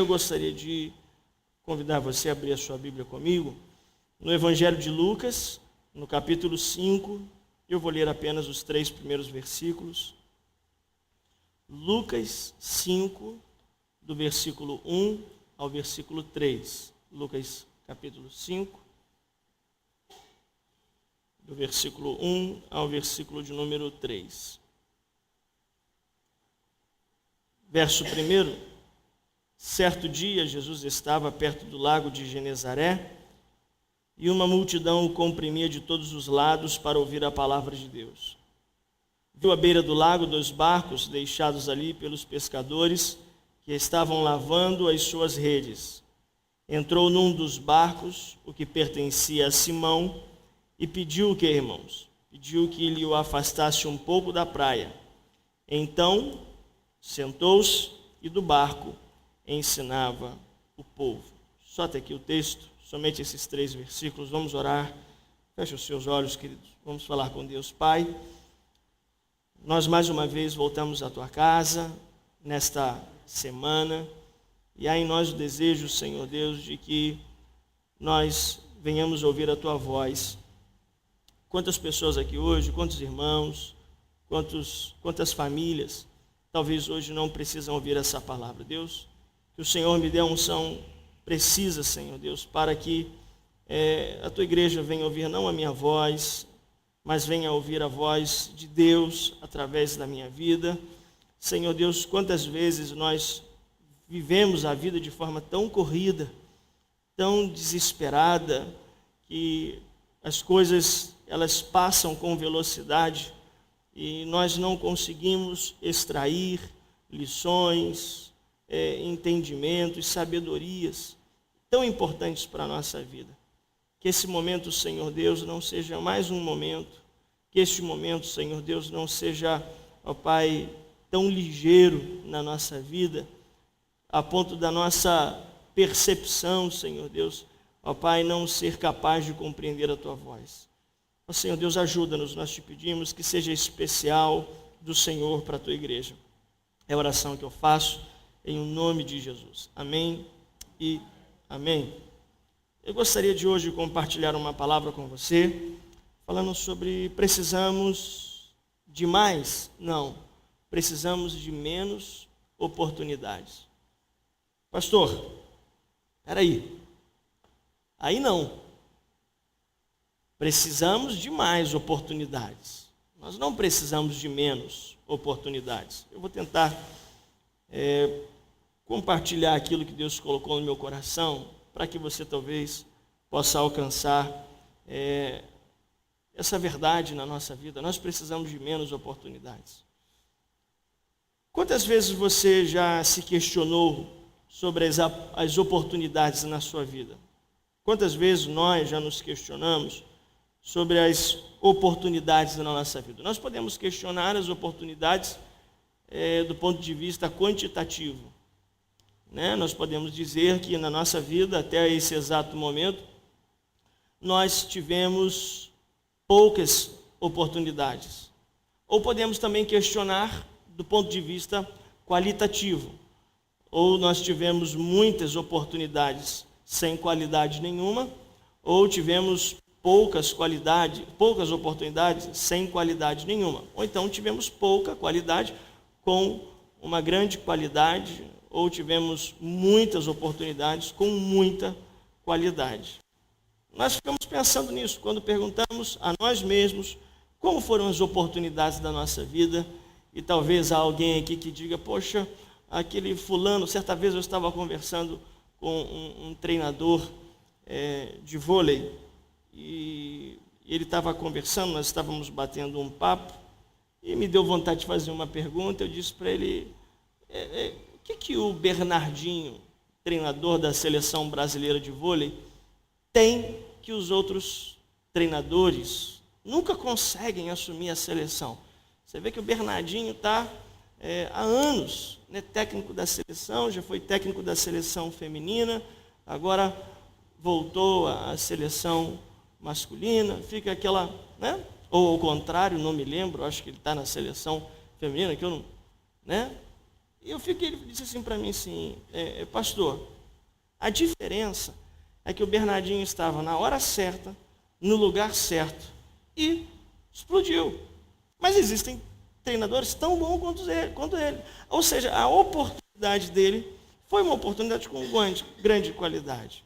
gostaria de convidar você a abrir a sua Bíblia comigo no Evangelho de Lucas, no capítulo 5. Eu vou ler apenas os 3 primeiros versículos. Lucas 5, do versículo 1 ao versículo 3. Lucas capítulo 5, do versículo 1 ao versículo de número 3. Verso 1. Certo dia, Jesus estava perto do lago de Genezaré e uma multidão o comprimia de todos os lados para ouvir a palavra de Deus. Viu à beira do lago 2 barcos deixados ali pelos pescadores que estavam lavando as suas redes. Entrou num dos barcos, o que pertencia a Simão, e pediu o que, irmãos? Pediu que lhe o afastasse um pouco da praia. Então, sentou-se e do barco ensinava o povo. Só até aqui o texto, somente esses 3 versículos. Vamos orar. Feche os seus olhos, queridos. Vamos falar com Deus. Pai, nós mais uma vez voltamos à tua casa nesta semana. E há em nós o desejo, Senhor Deus, de que nós venhamos ouvir a tua voz. Quantas pessoas aqui hoje, quantos irmãos, quantas famílias, talvez hoje não precisam ouvir essa palavra. Deus, que o Senhor me dê a unção precisa, Senhor Deus, para que a tua igreja venha ouvir não a minha voz, mas venha ouvir a voz de Deus através da minha vida. Senhor Deus, quantas vezes nós vivemos a vida de forma tão corrida, tão desesperada, que as coisas elas passam com velocidade e nós não conseguimos extrair lições, entendimentos, sabedorias tão importantes para a nossa vida. Que esse momento, Senhor Deus, não seja mais um momento, que este momento, Senhor Deus, não seja, ó Pai, tão ligeiro na nossa vida, a ponto da nossa percepção, Senhor Deus, ó Pai, não ser capaz de compreender a tua voz. Ó Senhor Deus, ajuda-nos, nós te pedimos que seja especial do Senhor para a tua igreja. É a oração que eu faço em nome de Jesus. Amém e amém. Eu gostaria de hoje compartilhar uma palavra com você, falando sobre precisamos de mais? Não, precisamos de menos oportunidades. Pastor, peraí, aí não. Precisamos de mais oportunidades. Nós não precisamos de menos oportunidades. Eu vou tentar compartilhar aquilo que Deus colocou no meu coração, para que você talvez possa alcançar essa verdade na nossa vida. Nós precisamos de menos oportunidades. Quantas vezes você já se questionou sobre as oportunidades na sua vida? Quantas vezes nós já nos questionamos sobre as oportunidades na nossa vida? Nós podemos questionar as oportunidades do ponto de vista quantitativo. Nós podemos dizer que na nossa vida, até esse exato momento, nós tivemos poucas oportunidades. Ou podemos também questionar do ponto de vista qualitativo. Ou nós tivemos muitas oportunidades sem qualidade nenhuma, ou tivemos poucas oportunidades sem qualidade nenhuma. Ou então tivemos pouca qualidade com uma grande qualidade, ou tivemos muitas oportunidades com muita qualidade. Nós ficamos pensando nisso quando perguntamos a nós mesmos como foram as oportunidades da nossa vida, e talvez há alguém aqui que diga, poxa, aquele fulano, certa vez eu estava conversando com um treinador de vôlei, e ele estava conversando, nós estávamos batendo um papo, e me deu vontade de fazer uma pergunta. Eu disse para ele, o que o Bernardinho, treinador da seleção brasileira de vôlei, tem que os outros treinadores nunca conseguem assumir a seleção? Você vê que o Bernardinho está há anos, técnico da seleção, já foi técnico da seleção feminina, agora voltou à seleção masculina, fica aquela, ou ao contrário, não me lembro, acho que ele está na seleção feminina, que eu não, E ele disse assim para mim assim, pastor, a diferença é que o Bernardinho estava na hora certa, no lugar certo, e explodiu. Mas existem treinadores tão bons quanto ele. Ou seja, a oportunidade dele foi uma oportunidade com grande qualidade.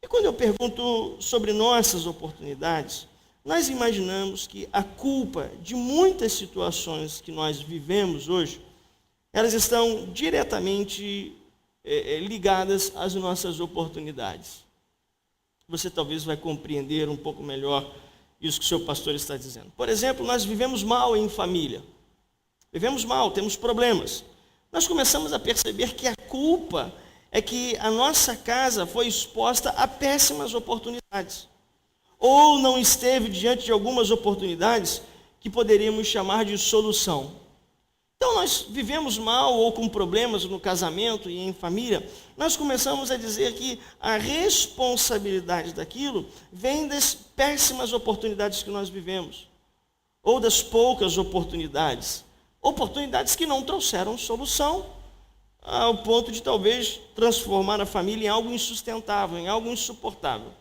E quando eu pergunto sobre nossas oportunidades, nós imaginamos que a culpa de muitas situações que nós vivemos hoje, elas estão diretamente ligadas às nossas oportunidades. Você talvez vai compreender um pouco melhor isso que o seu pastor está dizendo. Por exemplo, nós vivemos mal em família. Vivemos mal, temos problemas. Nós começamos a perceber que a culpa é que a nossa casa foi exposta a péssimas oportunidades. Ou não esteve diante de algumas oportunidades que poderíamos chamar de solução. Então nós vivemos mal ou com problemas no casamento e em família, nós começamos a dizer que a responsabilidade daquilo vem das péssimas oportunidades que nós vivemos, ou das poucas oportunidades que não trouxeram solução, ao ponto de talvez transformar a família em algo insustentável, em algo insuportável.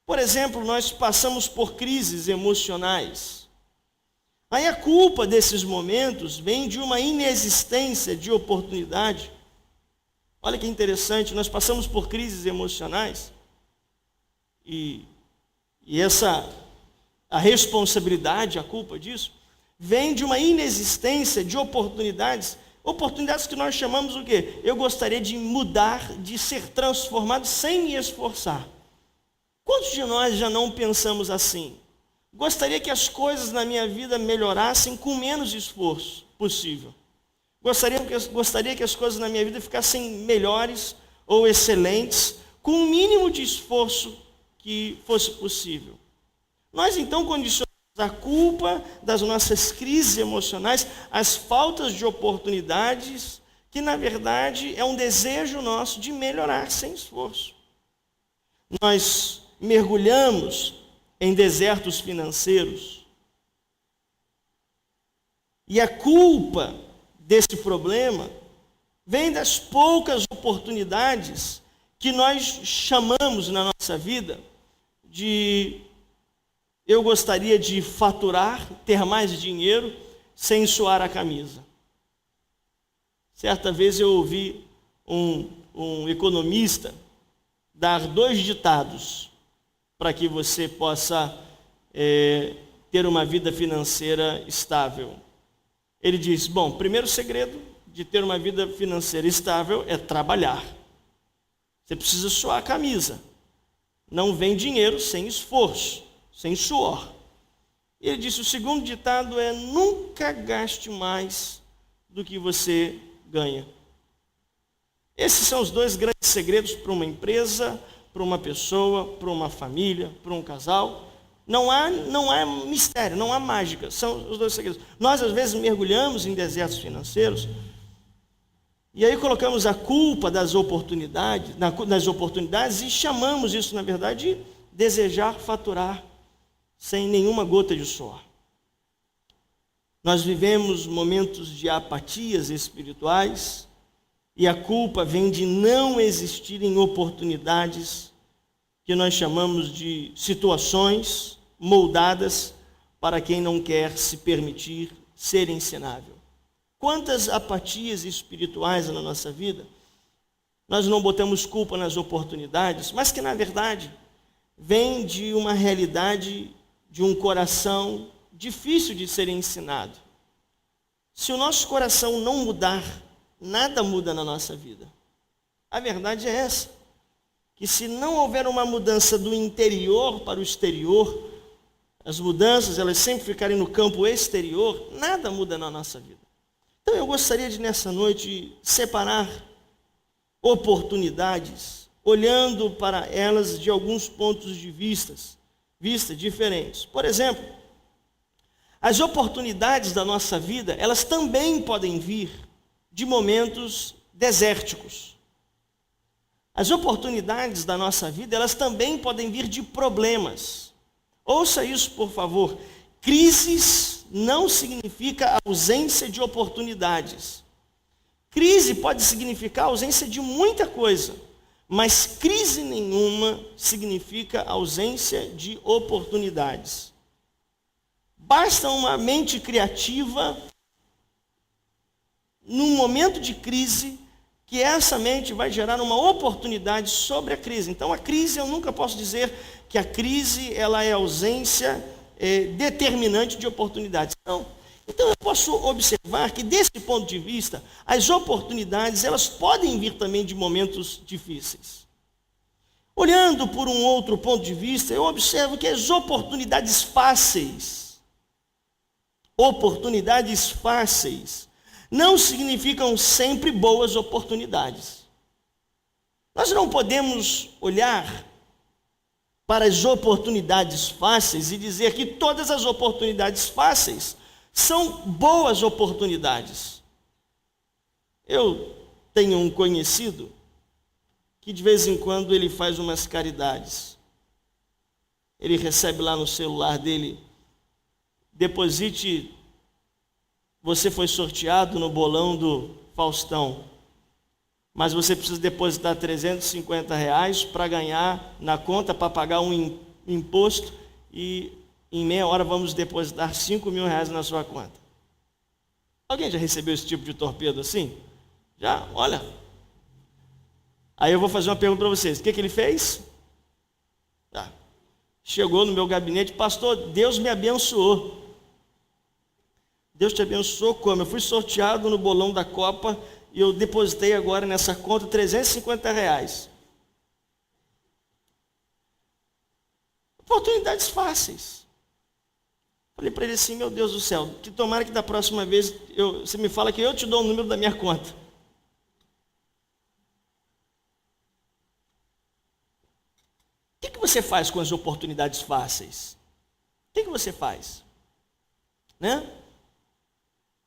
Por exemplo, nós passamos por crises emocionais. Aí a culpa desses momentos vem de uma inexistência de oportunidade. Olha que interessante, nós passamos por crises emocionais e a responsabilidade, a culpa disso, vem de uma inexistência de oportunidades que nós chamamos o quê? Eu gostaria de mudar, de ser transformado sem me esforçar. Quantos de nós já não pensamos assim? Gostaria que as coisas na minha vida melhorassem com menos esforço possível. Gostaria que as coisas na minha vida ficassem melhores ou excelentes, com o mínimo de esforço que fosse possível. Nós então condicionamos a culpa das nossas crises emocionais, as faltas de oportunidades, que na verdade é um desejo nosso de melhorar sem esforço. Nós mergulhamos em desertos financeiros. E a culpa desse problema vem das poucas oportunidades que nós chamamos na nossa vida de eu gostaria de faturar, ter mais dinheiro sem suar a camisa. Certa vez eu ouvi um economista dar 2 ditados para que você possa ter uma vida financeira estável. Ele diz, bom, primeiro segredo de ter uma vida financeira estável é trabalhar. Você precisa suar a camisa. Não vem dinheiro sem esforço, sem suor. Ele disse, o segundo ditado é nunca gaste mais do que você ganha. Esses são os 2 grandes segredos para uma empresa, para uma pessoa, para uma família, para um casal. Não há mistério, não há mágica, são os 2 segredos. Nós às vezes mergulhamos em desertos financeiros e aí colocamos a culpa das oportunidades e chamamos isso, na verdade, de desejar faturar sem nenhuma gota de suor. Nós vivemos momentos de apatias espirituais, e a culpa vem de não existirem oportunidades que nós chamamos de situações moldadas para quem não quer se permitir ser ensinável. Quantas apatias espirituais na nossa vida, nós não botamos culpa nas oportunidades, mas que na verdade vem de uma realidade de um coração difícil de ser ensinado. Se o nosso coração não mudar, nada muda na nossa vida. A verdade é essa, que se não houver uma mudança do interior para o exterior, as mudanças elas sempre ficarem no campo exterior, nada muda na nossa vida. Então eu gostaria de nessa noite separar oportunidades, olhando para elas de alguns pontos de vista diferentes. Por exemplo, as oportunidades da nossa vida, elas também podem vir de momentos desérticos. As oportunidades da nossa vida, elas também podem vir de problemas. Ouça isso, por favor. Crises não significa ausência de oportunidades. Crise pode significar ausência de muita coisa, mas crise nenhuma significa ausência de oportunidades. Basta uma mente criativa, num momento de crise, que essa mente vai gerar uma oportunidade sobre a crise. Então, a crise, eu nunca posso dizer que a crise ela é ausência determinante de oportunidades. Não. Então, eu posso observar que, desse ponto de vista, as oportunidades elas podem vir também de momentos difíceis. Olhando por um outro ponto de vista, eu observo que as oportunidades fáceis não significam sempre boas oportunidades. Nós não podemos olhar para as oportunidades fáceis e dizer que todas as oportunidades fáceis são boas oportunidades. Eu tenho um conhecido que de vez em quando ele faz umas caridades. Ele recebe lá no celular dele: deposite, você foi sorteado no bolão do Faustão, mas você precisa depositar R$350 para ganhar na conta, para pagar um imposto, e em meia hora vamos depositar R$5.000 na sua conta. Alguém já recebeu esse tipo de torpedo assim? Já? Olha. Aí eu vou fazer uma pergunta para vocês. O que ele fez? Chegou no meu gabinete: pastor, Deus me abençoou. Deus te abençoou como? Eu fui sorteado no bolão da Copa e eu depositei agora nessa conta R$350. Oportunidades fáceis. Falei para ele assim: meu Deus do céu, que tomara que da próxima vez você me fala que eu te dou o número da minha conta. O que você faz com as oportunidades fáceis? O que você faz? Né?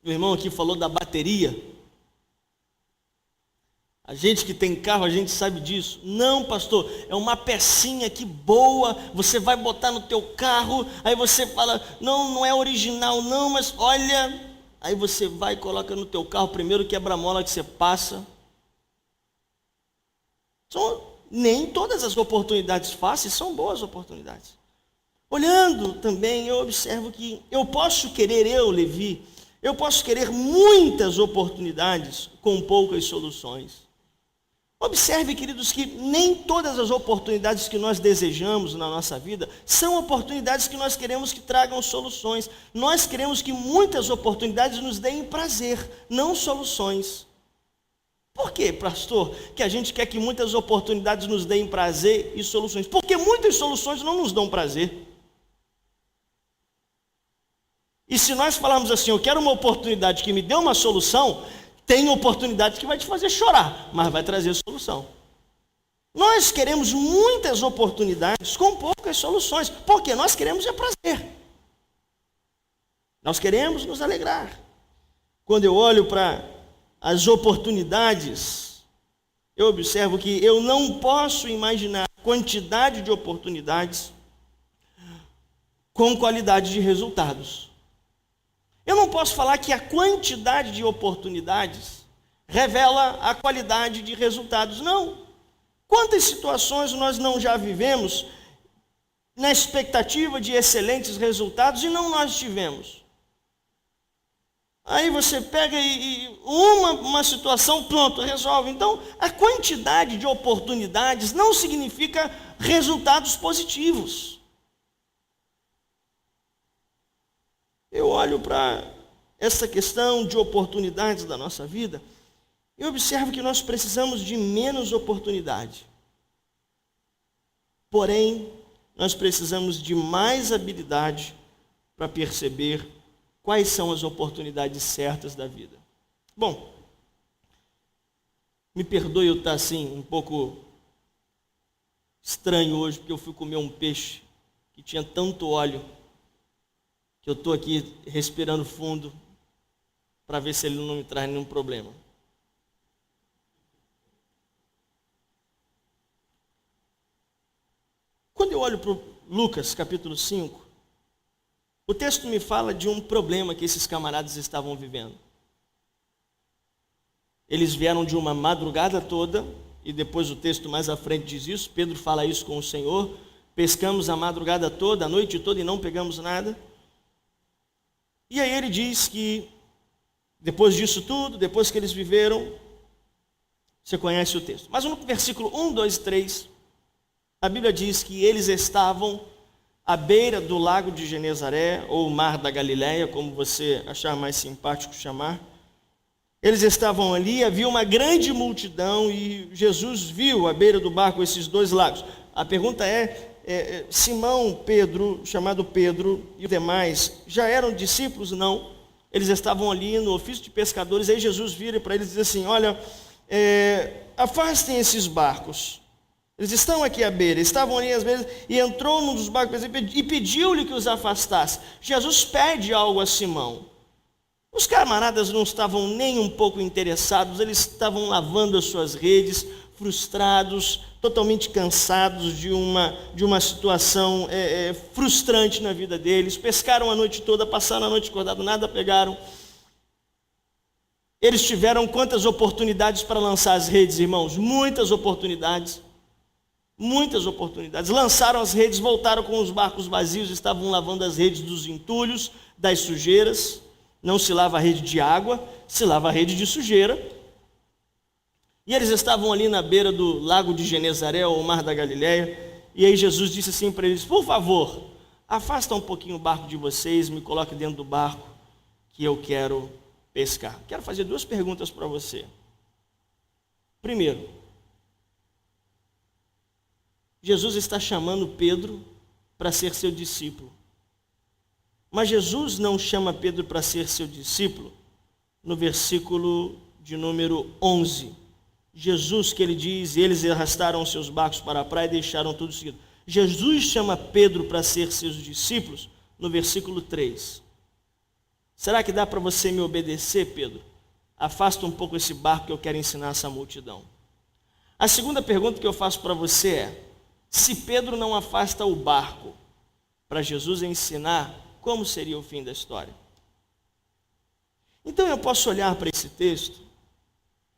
O irmão aqui falou da bateria. A gente que tem carro, a gente sabe disso. Não, pastor, é uma pecinha que boa, você vai botar no teu carro, aí você fala: não é original não, mas olha, aí você vai e coloca no teu carro, primeiro quebra-mola que você passa. Nem todas as oportunidades fáceis são boas oportunidades. Olhando também, eu observo que Levi, eu posso querer muitas oportunidades com poucas soluções. Observe, queridos, que nem todas as oportunidades que nós desejamos na nossa vida são oportunidades que nós queremos que tragam soluções. Nós queremos que muitas oportunidades nos deem prazer, não soluções. Por quê, pastor, que a gente quer que muitas oportunidades nos deem prazer e soluções? Porque muitas soluções não nos dão prazer. E se nós falarmos assim: eu quero uma oportunidade que me dê uma solução, tem oportunidade que vai te fazer chorar, mas vai trazer solução. Nós queremos muitas oportunidades com poucas soluções, porque nós queremos prazer. Nós queremos nos alegrar. Quando eu olho para as oportunidades, eu observo que eu não posso imaginar quantidade de oportunidades com qualidade de resultados. Eu não posso falar que a quantidade de oportunidades revela a qualidade de resultados. Não. Quantas situações nós não já vivemos na expectativa de excelentes resultados e não nós tivemos? Aí você pega uma situação, pronto, resolve. Então, a quantidade de oportunidades não significa resultados positivos. Eu olho para essa questão de oportunidades da nossa vida e observo que nós precisamos de menos oportunidade. Porém, nós precisamos de mais habilidade para perceber quais são as oportunidades certas da vida. Bom, me perdoe eu estar assim um pouco estranho hoje, porque eu fui comer um peixe que tinha tanto óleo, que eu estou aqui respirando fundo para ver se ele não me traz nenhum problema. Quando eu olho para Lucas capítulo 5, o texto me fala de um problema que esses camaradas estavam vivendo. Eles vieram de uma madrugada toda, e depois o texto mais à frente diz isso, Pedro fala isso com o Senhor, pescamos a madrugada toda, a noite toda e não pegamos nada. E aí ele diz que, depois disso tudo, depois que eles viveram, você conhece o texto. Mas no versículo 1, 2, 3, a Bíblia diz que eles estavam à beira do lago de Genezaré, ou mar da Galileia, como você achar mais simpático chamar. Eles estavam ali, havia uma grande multidão e Jesus viu à beira do barco esses dois lagos. A pergunta é, Simão, Pedro, chamado Pedro, e os demais, já eram discípulos? Não. Eles estavam ali no ofício de pescadores, aí Jesus vira para eles e diz assim, olha, afastem esses barcos. Eles estão aqui à beira, estavam ali às vezes, e entrou num dos barcos e pediu-lhe que os afastasse. Jesus pede algo a Simão. Os camaradas não estavam nem um pouco interessados, eles estavam lavando as suas redes, frustrados, totalmente cansados de uma situação frustrante na vida deles. Pescaram a noite toda, passaram a noite acordado, nada pegaram. Eles tiveram quantas oportunidades para lançar as redes, irmãos? Muitas oportunidades. Muitas oportunidades. Lançaram as redes, voltaram com os barcos vazios, estavam lavando as redes dos entulhos, das sujeiras. Não se lava a rede de água, se lava a rede de sujeira. E eles estavam ali na beira do lago de Genezaré, ou mar da Galileia, e aí Jesus disse assim para eles, por favor, afasta um pouquinho o barco de vocês, me coloque dentro do barco, que eu quero pescar. Quero fazer duas perguntas para você. Primeiro, Jesus está chamando Pedro para ser seu discípulo. Mas Jesus não chama Pedro para ser seu discípulo no versículo de número 11. Jesus, que ele diz, eles arrastaram seus barcos para a praia e deixaram tudo seguido. Jesus chama Pedro para ser seus discípulos no versículo 3. Será que dá para você me obedecer, Pedro? Afasta um pouco esse barco que eu quero ensinar essa multidão. A segunda pergunta que eu faço para você é, se Pedro não afasta o barco para Jesus ensinar, como seria o fim da história? Então eu posso olhar para esse texto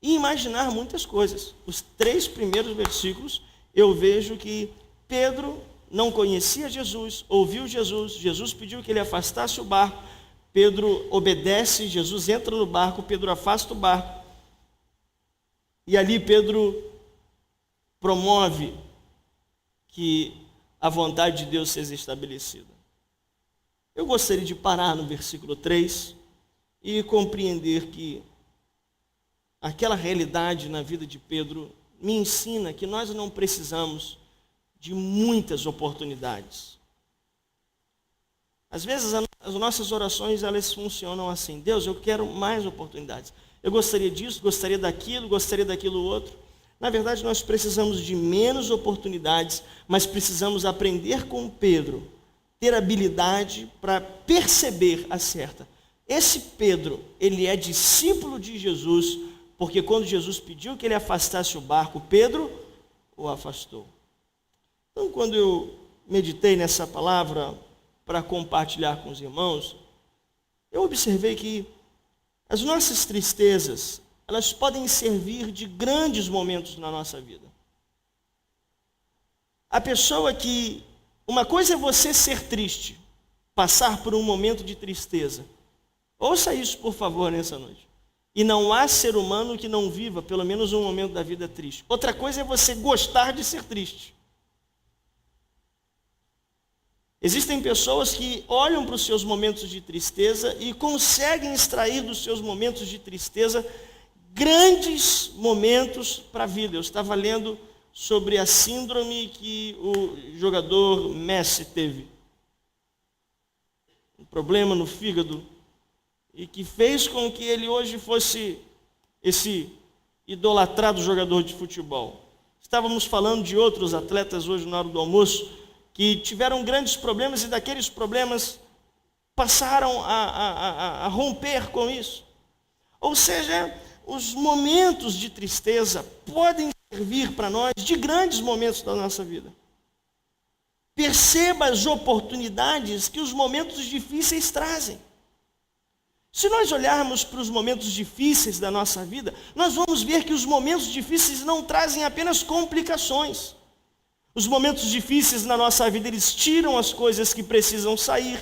e imaginar muitas coisas. Os 3 primeiros versículos, eu vejo que Pedro não conhecia Jesus, ouviu Jesus, Jesus pediu que ele afastasse o barco, Pedro obedece, Jesus entra no barco, Pedro afasta o barco, e ali Pedro promove que a vontade de Deus seja estabelecida. Eu gostaria de parar no versículo 3 e compreender que aquela realidade na vida de Pedro me ensina que nós não precisamos de muitas oportunidades. Às vezes as nossas orações elas funcionam assim, Deus, eu quero mais oportunidades. Eu gostaria disso, gostaria daquilo outro. Na verdade, nós precisamos de menos oportunidades, mas precisamos aprender com Pedro, ter habilidade para perceber a certa. Esse Pedro, ele é discípulo de Jesus, porque quando Jesus pediu que ele afastasse o barco, Pedro o afastou. Então, quando eu meditei nessa palavra para compartilhar com os irmãos, eu observei que as nossas tristezas, elas podem servir de grandes momentos na nossa vida. A pessoa que... Uma coisa é você ser triste, passar por um momento de tristeza. Ouça isso, por favor, nessa noite. E não há ser humano que não viva pelo menos um momento da vida triste. Outra coisa é você gostar de ser triste. Existem pessoas que olham para os seus momentos de tristeza e conseguem extrair dos seus momentos de tristeza grandes momentos para a vida. Eu estava lendo sobre a síndrome que o jogador Messi teve. Um problema no fígado e que fez com que ele hoje fosse esse idolatrado jogador de futebol. Estávamos falando de outros atletas hoje na hora do almoço que tiveram grandes problemas e daqueles problemas passaram a romper com isso. Ou seja, os momentos de tristeza podem servir para nós de grandes momentos da nossa vida. Perceba as oportunidades que os momentos difíceis trazem. Se nós olharmos para os momentos difíceis da nossa vida, nós vamos ver que os momentos difíceis não trazem apenas complicações. Os momentos difíceis na nossa vida, eles tiram as coisas que precisam sair,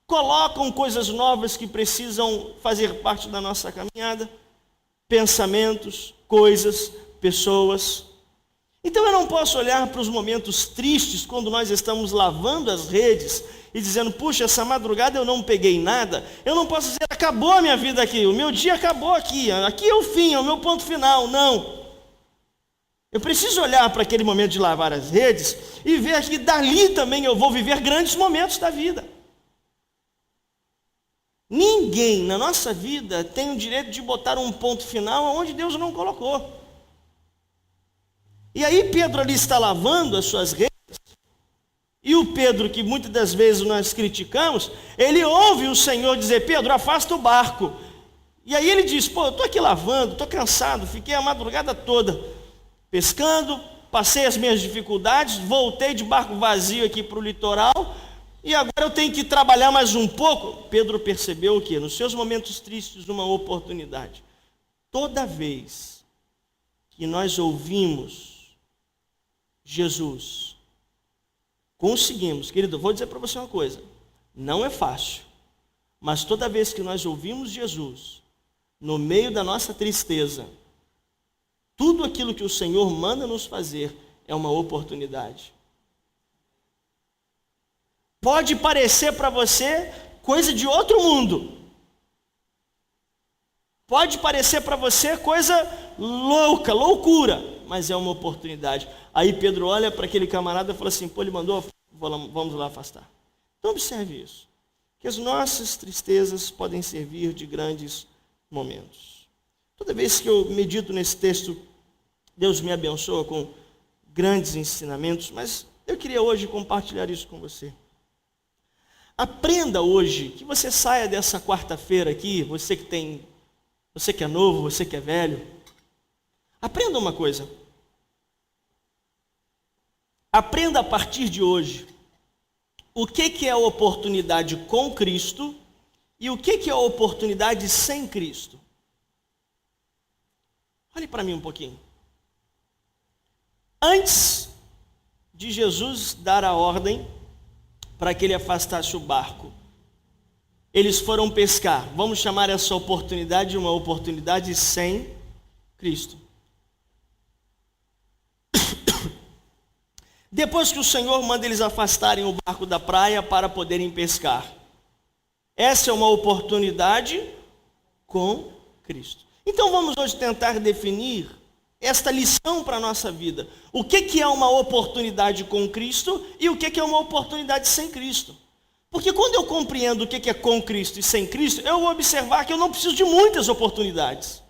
colocam coisas novas que precisam fazer parte da nossa caminhada, pensamentos, coisas, pessoas. Então eu não posso olhar para os momentos tristes quando nós estamos lavando as redes e dizendo, puxa, essa madrugada eu não peguei nada. Eu não posso dizer, acabou a minha vida aqui, o meu dia acabou aqui é o fim, é o meu ponto final. Não. Eu preciso olhar para aquele momento de lavar as redes e ver que dali também eu vou viver grandes momentos da vida. Ninguém na nossa vida tem o direito de botar um ponto final onde Deus não colocou. E aí Pedro ali está lavando as suas redes, e o Pedro, que muitas das vezes nós criticamos, ele ouve o Senhor dizer, Pedro, afasta o barco. E aí ele diz, eu estou aqui lavando, estou cansado, fiquei a madrugada toda pescando, passei as minhas dificuldades, voltei de barco vazio aqui para o litoral, e agora eu tenho que trabalhar mais um pouco. Pedro percebeu o quê? Nos seus momentos tristes, uma oportunidade. Toda vez que nós ouvimos Jesus, conseguimos, querido, eu vou dizer para você uma coisa, não é fácil, mas toda vez que nós ouvimos Jesus, no meio da nossa tristeza, tudo aquilo que o Senhor manda nos fazer é uma oportunidade. Pode parecer para você coisa de outro mundo. Pode parecer para você coisa louca, loucura, mas é uma oportunidade. Aí Pedro olha para aquele camarada e fala assim, ele mandou, vamos lá afastar. Então observe isso, que as nossas tristezas podem servir de grandes momentos. Toda vez que eu medito nesse texto, Deus me abençoa com grandes ensinamentos, mas eu queria hoje compartilhar isso com você. Aprenda hoje, que você saia dessa quarta-feira aqui, você que é novo, você que é velho, aprenda uma coisa. Aprenda a partir de hoje o que é a oportunidade com Cristo e o que é a oportunidade sem Cristo. Olhe para mim um pouquinho. Antes de Jesus dar a ordem para que ele afastasse o barco, eles foram pescar. Vamos chamar essa oportunidade de uma oportunidade sem Cristo. Depois que o Senhor manda eles afastarem o barco da praia para poderem pescar, essa é uma oportunidade com Cristo. Então vamos hoje tentar definir esta lição para a nossa vida. O que é uma oportunidade com Cristo e o que é uma oportunidade sem Cristo. Porque quando eu compreendo o que é com Cristo e sem Cristo, eu vou observar que eu não preciso de muitas oportunidades.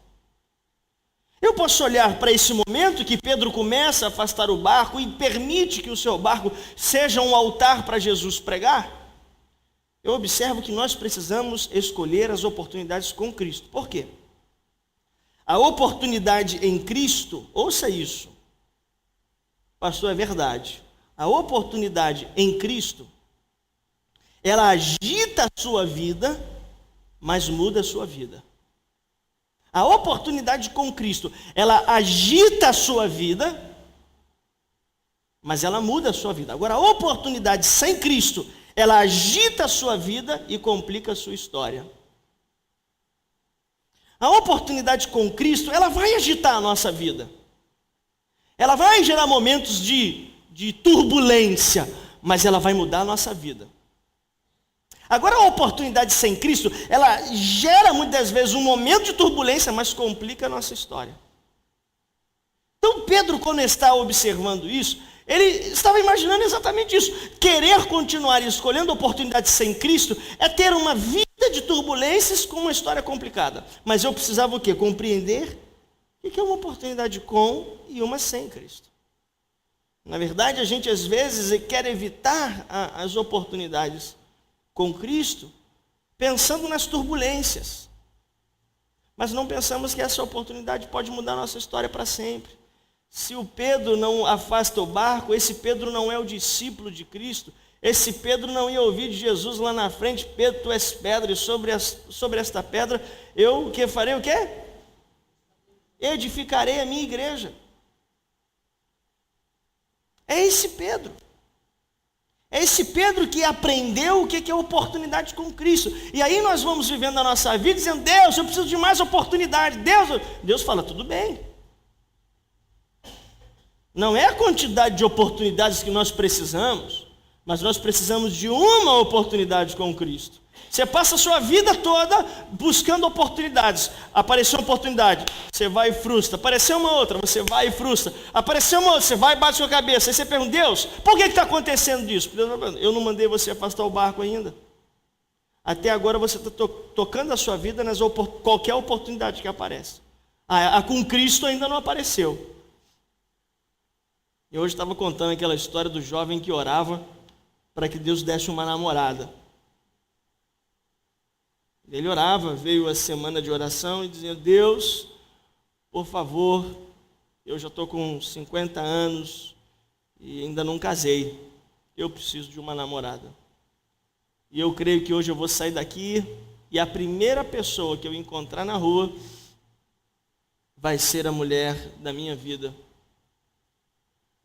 Eu posso olhar para esse momento que Pedro começa a afastar o barco e permite que o seu barco seja um altar para Jesus pregar. Eu observo que nós precisamos escolher as oportunidades com Cristo. Por quê? A oportunidade em Cristo, ouça isso, pastor, é verdade. A oportunidade em Cristo, ela agita a sua vida, mas muda a sua vida. A oportunidade com Cristo, ela agita a sua vida, mas ela muda a sua vida. Agora, a oportunidade sem Cristo, ela agita a sua vida e complica a sua história. A oportunidade com Cristo, ela vai agitar a nossa vida. Ela vai gerar momentos de turbulência, mas ela vai mudar a nossa vida. Agora, a oportunidade sem Cristo, ela gera muitas vezes um momento de turbulência, mas complica a nossa história. Então, Pedro, quando está observando isso, ele estava imaginando exatamente isso. Querer continuar escolhendo oportunidades sem Cristo é ter uma vida de turbulências com uma história complicada. Mas eu precisava o quê? Compreender o que é uma oportunidade com e uma sem Cristo. Na verdade, a gente às vezes quer evitar as oportunidades com Cristo, pensando nas turbulências. Mas não pensamos que essa oportunidade pode mudar a nossa história para sempre. Se o Pedro não afasta o barco, esse Pedro não é o discípulo de Cristo, Esse Pedro não ia ouvir de Jesus lá na frente: Pedro, tu és pedra, e sobre esta pedra eu farei o quê? Edificarei a minha igreja. É esse Pedro. É esse Pedro que aprendeu o que é oportunidade com Cristo. E aí nós vamos vivendo a nossa vida dizendo: Deus, eu preciso de mais oportunidade. Deus fala: tudo bem. Não é a quantidade de oportunidades que nós precisamos, mas nós precisamos de uma oportunidade com Cristo. Você passa a sua vida toda buscando oportunidades. Apareceu uma oportunidade, você vai e frustra. Apareceu uma outra, você vai e frustra. Apareceu uma outra, você vai e bate sua cabeça. Aí você pergunta: Deus, por que está acontecendo isso? Eu não mandei você afastar o barco ainda. Até agora você está tocando a sua vida nas qualquer oportunidade que aparece. A com Cristo ainda não apareceu. Eu hoje estava contando aquela história do jovem que orava para que Deus desse uma namorada. Ele orava, veio a semana de oração e dizia: Deus, por favor, eu já estou com 50 anos e ainda não casei, eu preciso de uma namorada. E eu creio que hoje eu vou sair daqui e a primeira pessoa que eu encontrar na rua vai ser a mulher da minha vida.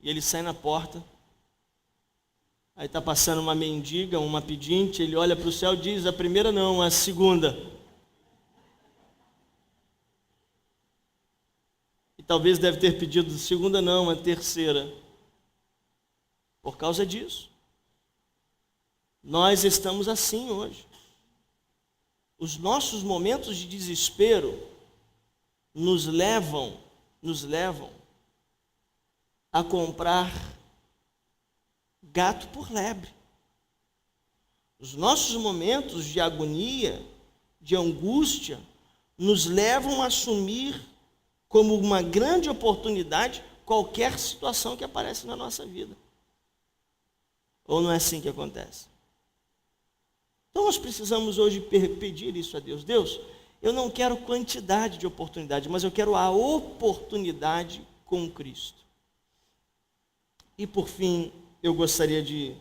E ele sai na porta, aí está passando uma mendiga, uma pedinte, ele olha para o céu e diz: a primeira não, a segunda. E talvez deve ter pedido a segunda não, a terceira. Por causa disso. Nós estamos assim hoje. Os nossos momentos de desespero nos levam a comprar gato por lebre. Os nossos momentos de agonia, de angústia, nos levam a assumir como uma grande oportunidade qualquer situação que aparece na nossa vida. Ou não é assim que acontece? Então nós precisamos hoje pedir isso a Deus. Deus, eu não quero quantidade de oportunidade, mas eu quero a oportunidade com Cristo. E por fim, eu gostaria de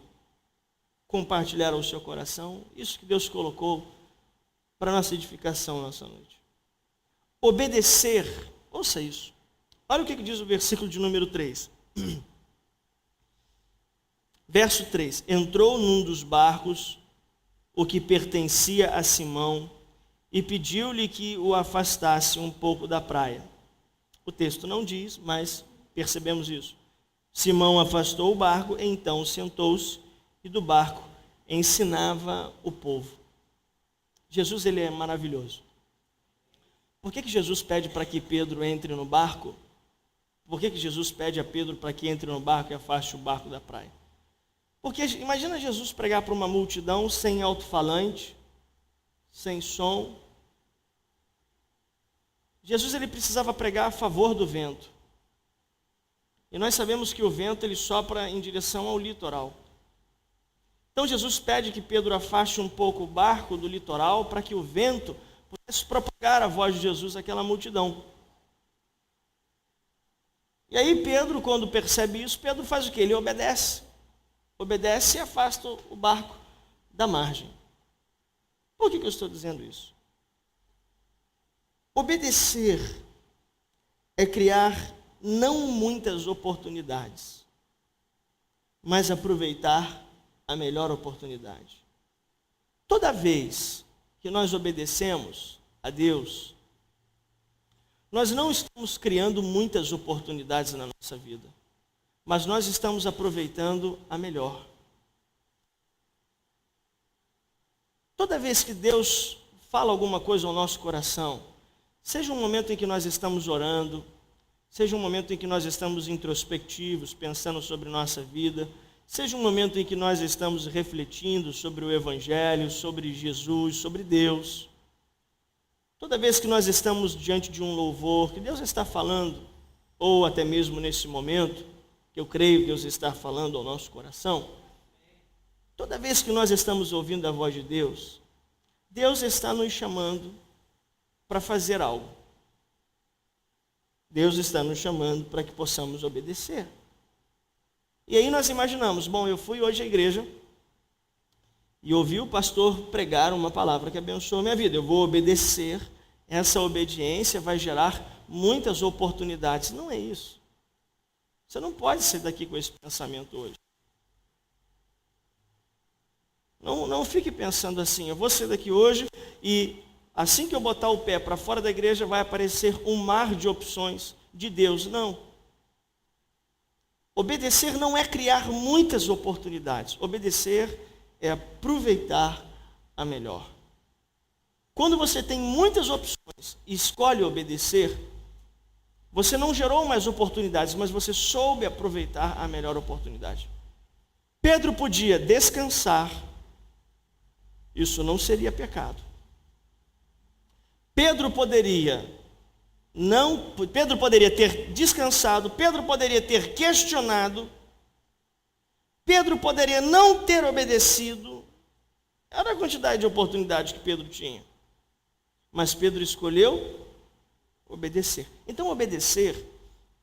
compartilhar ao seu coração isso que Deus colocou para nossa edificação nessa noite. Obedecer, ouça isso. Olha o que diz o versículo de número 3. Verso 3. Entrou num dos barcos o que pertencia a Simão e pediu-lhe que o afastasse um pouco da praia. O texto não diz, mas percebemos isso. Simão afastou o barco, então sentou-se e do barco ensinava o povo. Jesus, ele é maravilhoso. Por que Jesus pede para que Pedro entre no barco? Por que Jesus pede a Pedro para que entre no barco e afaste o barco da praia? Porque imagina Jesus pregar para uma multidão sem alto-falante, sem som. Jesus, ele precisava pregar a favor do vento. E nós sabemos que o vento ele sopra em direção ao litoral. Então Jesus pede que Pedro afaste um pouco o barco do litoral para que o vento pudesse propagar a voz de Jesus àquela multidão. E aí Pedro, quando percebe isso, Pedro faz o quê? Ele obedece. Obedece e afasta o barco da margem. Por que eu estou dizendo isso? Obedecer é criar não muitas oportunidades, mas aproveitar a melhor oportunidade. Toda vez que nós obedecemos a Deus, nós não estamos criando muitas oportunidades na nossa vida, mas nós estamos aproveitando a melhor. Toda vez que Deus fala alguma coisa ao nosso coração, seja um momento em que nós estamos orando, seja um momento em que nós estamos introspectivos, pensando sobre nossa vida, seja um momento em que nós estamos refletindo sobre o Evangelho, sobre Jesus, sobre Deus. Toda vez que nós estamos diante de um louvor, que Deus está falando, ou até mesmo nesse momento, que eu creio que Deus está falando ao nosso coração, toda vez que nós estamos ouvindo a voz de Deus, Deus está nos chamando para fazer algo. Deus está nos chamando para que possamos obedecer. E aí nós imaginamos, bom, eu fui hoje à igreja, e ouvi o pastor pregar uma palavra que abençoou a minha vida. Eu vou obedecer, essa obediência vai gerar muitas oportunidades. Não é isso. Você não pode sair daqui com esse pensamento hoje. Não fique pensando assim, eu vou sair daqui hoje e assim que eu botar o pé para fora da igreja vai aparecer um mar de opções de Deus. Não. Obedecer não é criar muitas oportunidades. Obedecer é aproveitar a melhor. Quando você tem muitas opções e escolhe obedecer, você não gerou mais oportunidades, mas você soube aproveitar a melhor oportunidade. Pedro podia descansar, isso não seria pecado. Pedro poderia ter descansado, Pedro poderia ter questionado, Pedro poderia não ter obedecido. Era a quantidade de oportunidades que Pedro tinha. Mas Pedro escolheu obedecer. Então, obedecer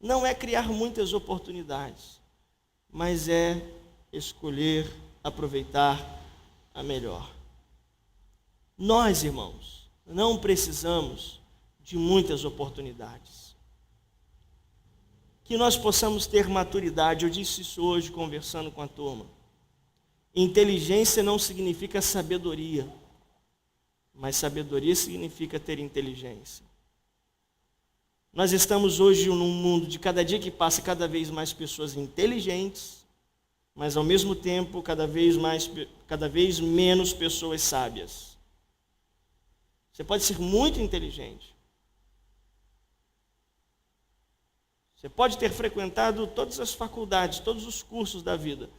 não é criar muitas oportunidades, mas é escolher aproveitar a melhor. Nós, irmãos, não precisamos de muitas oportunidades. Que nós possamos ter maturidade. Eu disse isso hoje conversando com a turma. Inteligência não significa sabedoria, mas sabedoria significa ter inteligência. Nós estamos hoje num mundo de cada dia que passa, cada vez mais pessoas inteligentes, mas ao mesmo tempo cada vez menos pessoas sábias. Você pode ser muito inteligente. Você pode ter frequentado todas as faculdades, todos os cursos da vida,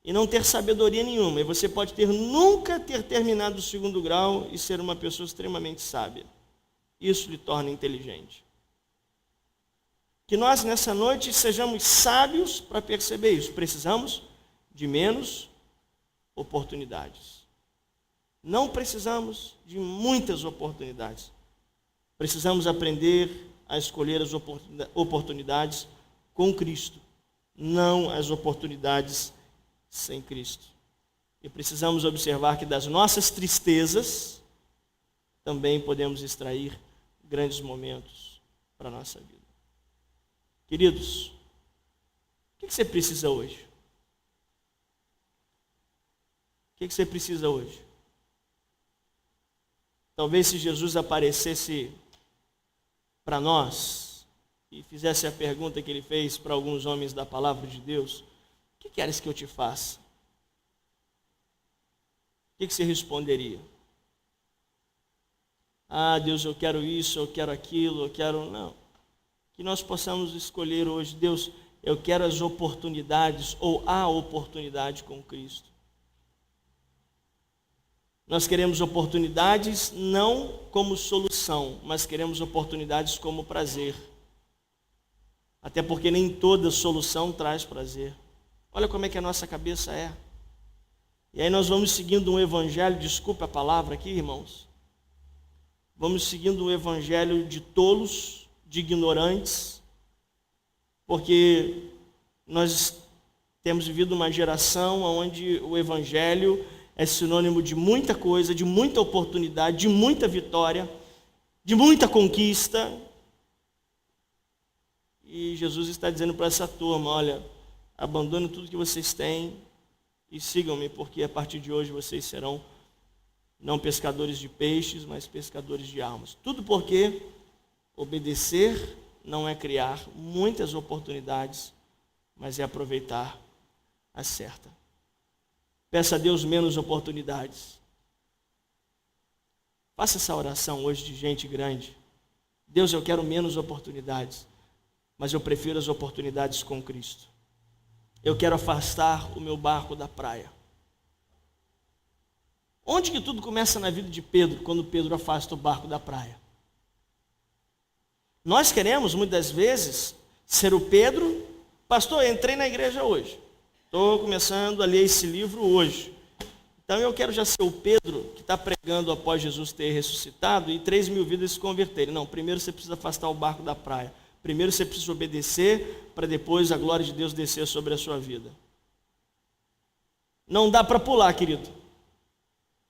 e não ter sabedoria nenhuma. E você pode nunca ter terminado o 2º grau e ser uma pessoa extremamente sábia. Isso lhe torna inteligente. Que nós, nessa noite, sejamos sábios para perceber isso. Precisamos de menos oportunidades. Não precisamos de muitas oportunidades. Precisamos aprender a escolher as oportunidades com Cristo, não as oportunidades sem Cristo. E precisamos observar que das nossas tristezas também podemos extrair grandes momentos para a nossa vida. Queridos, o que você precisa hoje? O que você precisa hoje? Talvez se Jesus aparecesse para nós e fizesse a pergunta que ele fez para alguns homens da palavra de Deus: o que queres que eu te faça? O que você responderia? Ah, Deus, eu quero isso, eu quero aquilo, eu quero... Não. Que nós possamos escolher hoje: Deus, eu quero as oportunidades ou a oportunidade com Cristo. Nós queremos oportunidades não como solução, mas queremos oportunidades como prazer. Até porque nem toda solução traz prazer. Olha como é que a nossa cabeça é. E aí nós vamos seguindo um evangelho, desculpe a palavra aqui, irmãos. Vamos seguindo um evangelho de tolos, de ignorantes, porque nós temos vivido uma geração onde o evangelho é sinônimo de muita coisa, de muita oportunidade, de muita vitória, de muita conquista. E Jesus está dizendo para essa turma: olha, abandonem tudo que vocês têm e sigam-me, porque a partir de hoje vocês serão não pescadores de peixes, mas pescadores de almas. Tudo porque obedecer não é criar muitas oportunidades, mas é aproveitar a certa. Peça a Deus menos oportunidades. Faça essa oração hoje de gente grande. Deus, eu quero menos oportunidades, mas eu prefiro as oportunidades com Cristo. Eu quero afastar o meu barco da praia. Onde que tudo começa na vida de Pedro, quando Pedro afasta o barco da praia? Nós queremos, muitas vezes, ser o Pedro. Pastor, eu entrei na igreja hoje. Estou começando a ler esse livro hoje. Então eu quero já ser o Pedro que está pregando após Jesus ter ressuscitado e 3.000 vidas se converterem. Não, primeiro você precisa afastar o barco da praia. Primeiro você precisa obedecer para depois a glória de Deus descer sobre a sua vida. Não dá para pular, querido.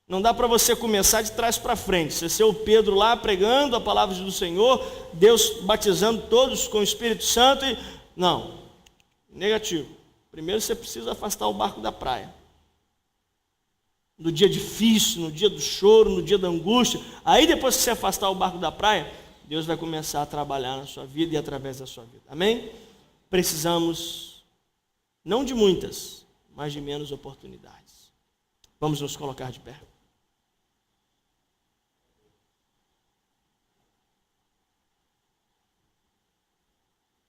Não dá para você começar de trás para frente. Você ser o Pedro lá pregando a palavra do Senhor, Deus batizando todos com o Espírito Santo e... Não, negativo. Primeiro você precisa afastar o barco da praia. No dia difícil, no dia do choro, no dia da angústia. Aí depois que você afastar o barco da praia, Deus vai começar a trabalhar na sua vida e através da sua vida. Amém? Precisamos, não de muitas, mas de menos oportunidades. Vamos nos colocar de pé.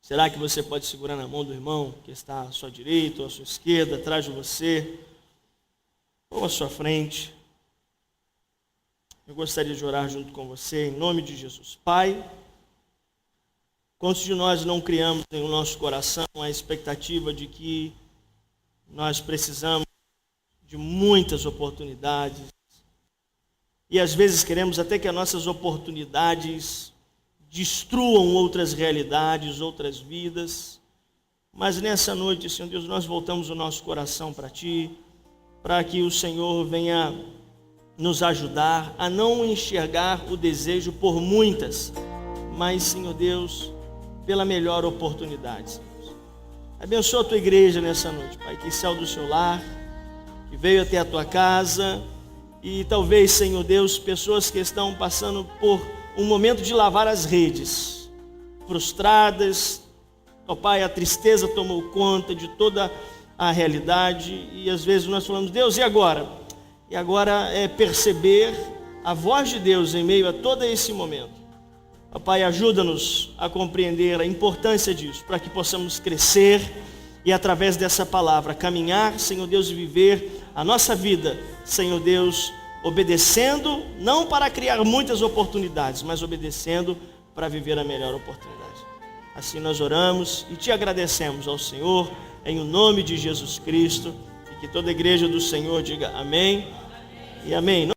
Será que você pode segurar na mão do irmão que está à sua direita ou à sua esquerda, atrás de você, ou à sua frente? Eu gostaria de orar junto com você, em nome de Jesus. Pai, quantos de nós não criamos em nosso coração a expectativa de que nós precisamos de muitas oportunidades, e às vezes queremos até que as nossas oportunidades destruam outras realidades, outras vidas, mas nessa noite, Senhor Deus, nós voltamos o nosso coração para Ti, para que o Senhor venha nos ajudar a não enxergar o desejo por muitas, mas, Senhor Deus, pela melhor oportunidade, Senhor. Abençoa a Tua igreja nessa noite, Pai, que saiu do seu lar, que veio até a Tua casa, e talvez, Senhor Deus, pessoas que estão passando por um momento de lavar as redes, frustradas, ó Pai, a tristeza tomou conta de toda a realidade, e às vezes nós falamos, Deus, e agora? E agora é perceber a voz de Deus em meio a todo esse momento. Ó Pai, ajuda-nos a compreender a importância disso, para que possamos crescer e através dessa palavra caminhar, Senhor Deus, e viver a nossa vida, Senhor Deus, obedecendo, não para criar muitas oportunidades, mas obedecendo para viver a melhor oportunidade. Assim nós oramos e te agradecemos ao Senhor, em o nome de Jesus Cristo, e que toda a igreja do Senhor diga amém e amém.